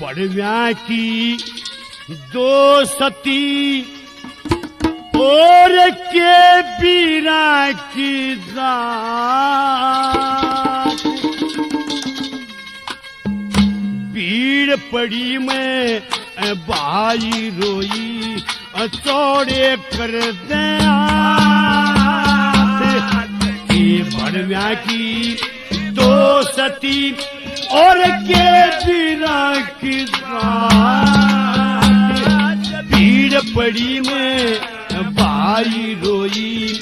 बड़व्या की दो सती और के बीरा की जात भीड़ पड़ी में भाई रोई चौड़े कर दे बड़व्या की दो सती और के बीरा की भीड़ पड़ी में भाई रोई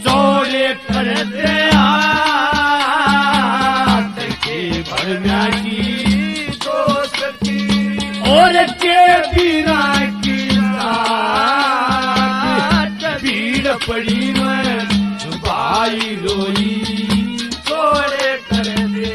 चौड़े कर दे के बड़व्या की दो सती और के बीरा की भीड़ पड़ी में भाई रोई चौड़े कर दे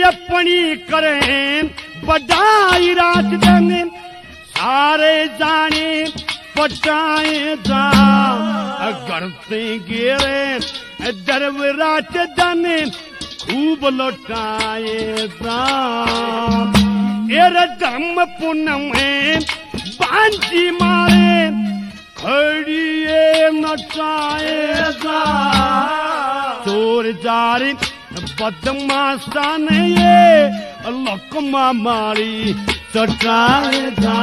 अपनी करें बधाई रात दिन सारे जाने पटाए जा करते गिरे दरव रात दिन खूब लौटाए जा धर्म पुनम में बांधी मारे खड़िए नचाए जा चोर जारे बदमाशा ने ये लकमा मारी चटाए जा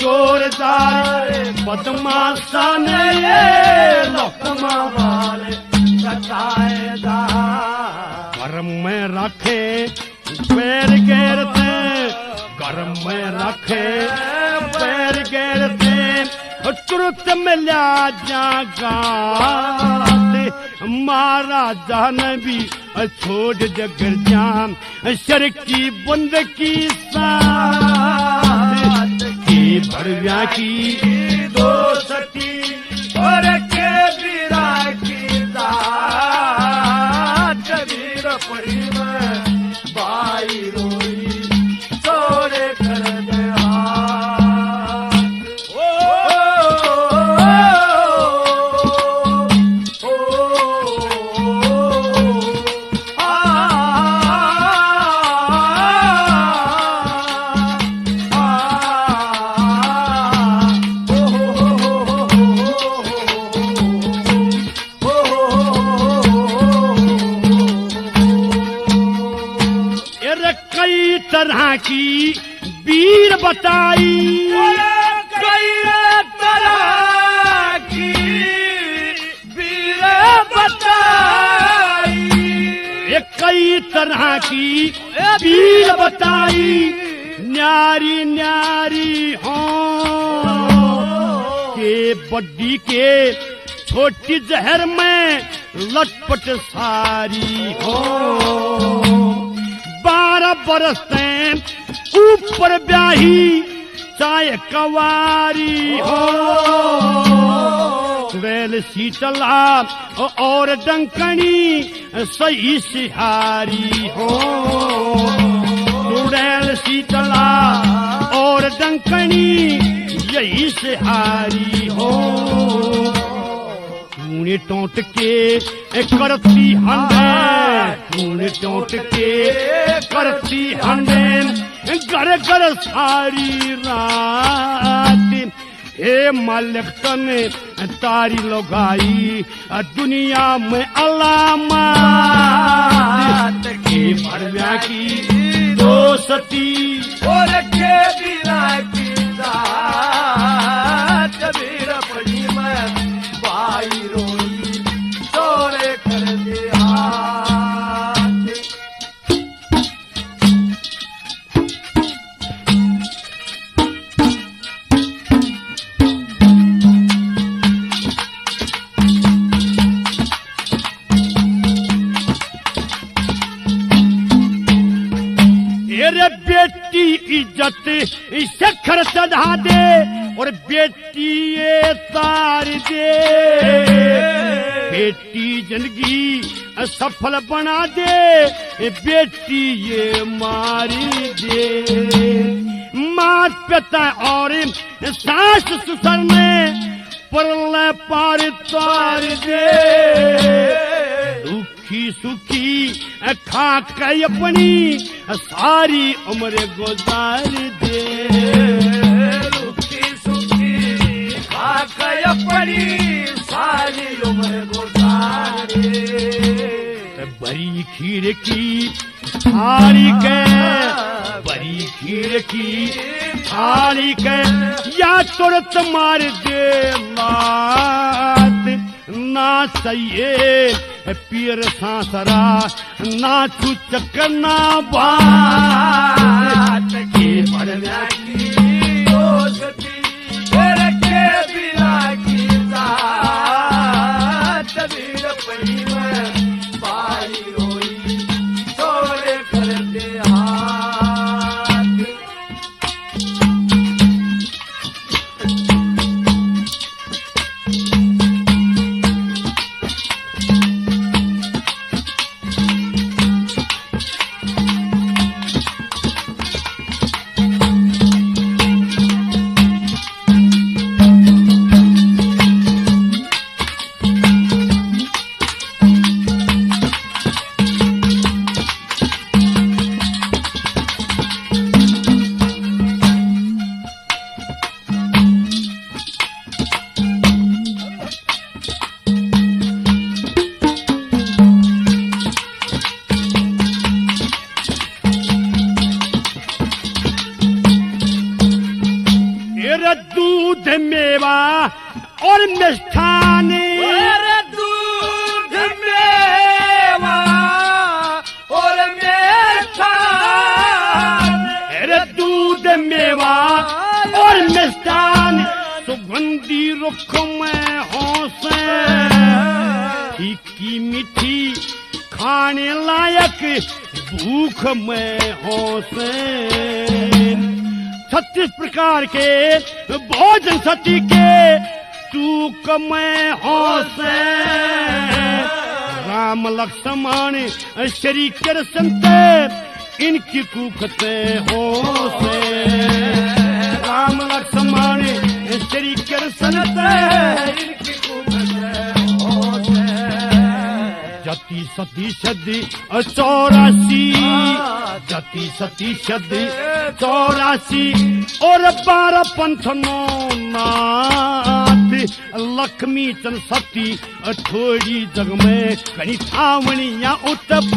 चोर जारे बदमाशा ने ये लकमा मारी चटाए जा घर में रखे पैर घेरते घर में रखे पैर घेरते तुरंत मिला जागा महाराजा ने भी छोड़ जगर जान सर की बंद की साथ की बड़व्या की दो सती और के बीरा की जात वीर पड़ी में भाई रोई चोरे कर दे तरह की वीर बताई कई तरह की वीर बताई कई तरह की वीर बताई न्यारी न्यारी हो के बड्डी के छोटी जहर में लटपट सारी हो 12 बरस ऊपर ब्याही चाहे कवारी हो वेल शीतला और डंकनी सही सिहारी हो वेल शीतला और डंकनी यही सिहारी हो तूने टोट के करती हंडे तूने टोट के करती हंडे घर घर सारी रात हे मालिक तने तारी लगाई दुनिया में अलामत के बड़व्या की दो सती और के बीरा की जात वीर पड़ी में भाई रोई चोरे कर दे बेटी इज्जत शखर चढ़ा दे और बेटी ये तार दे बेटी जिंदगी सफल बना दे, बेटी ये मारी दे। मात पिता और सास ससुर ने परले पार तार दे, दुखी सुखी खा के अपनी सारी उम्र गुजार दे। दुखी सुखी खा के अपनी सारी उम्र गुजार दे। बड़ी खीर की थाली के, बड़ी खीर की थाली के या तुरंत मार दे लात। ना सही पीर सांसरा ना चुचक ना बात के मरना की दोस्ती फिर के बिना की जात। वीर पड़ी में बाई रोई छोड़े करते हाथ। दूध मेवा और मिष्ठान, दूध मेवा और मिष्ठान। दूध मेवा और मिष्ठान सुगंधी रुख में हौसे, फीकी मीठी खाने लायक भूख में हौसे। 36 प्रकार के भोजन सती के चूक में हौसे। राम लक्ष्मण श्री कृष्ण इनकी कुखते हौसे। राम लक्ष्मण श्री कृष्ण इनकी कुखते हौसे। जति सती सदी 84, जति सती सदी 84 और 12 पंथ नो नाथ। लक्ष्मी चंद सती थोड़ी जग में कहीं थावणिया उत्पात।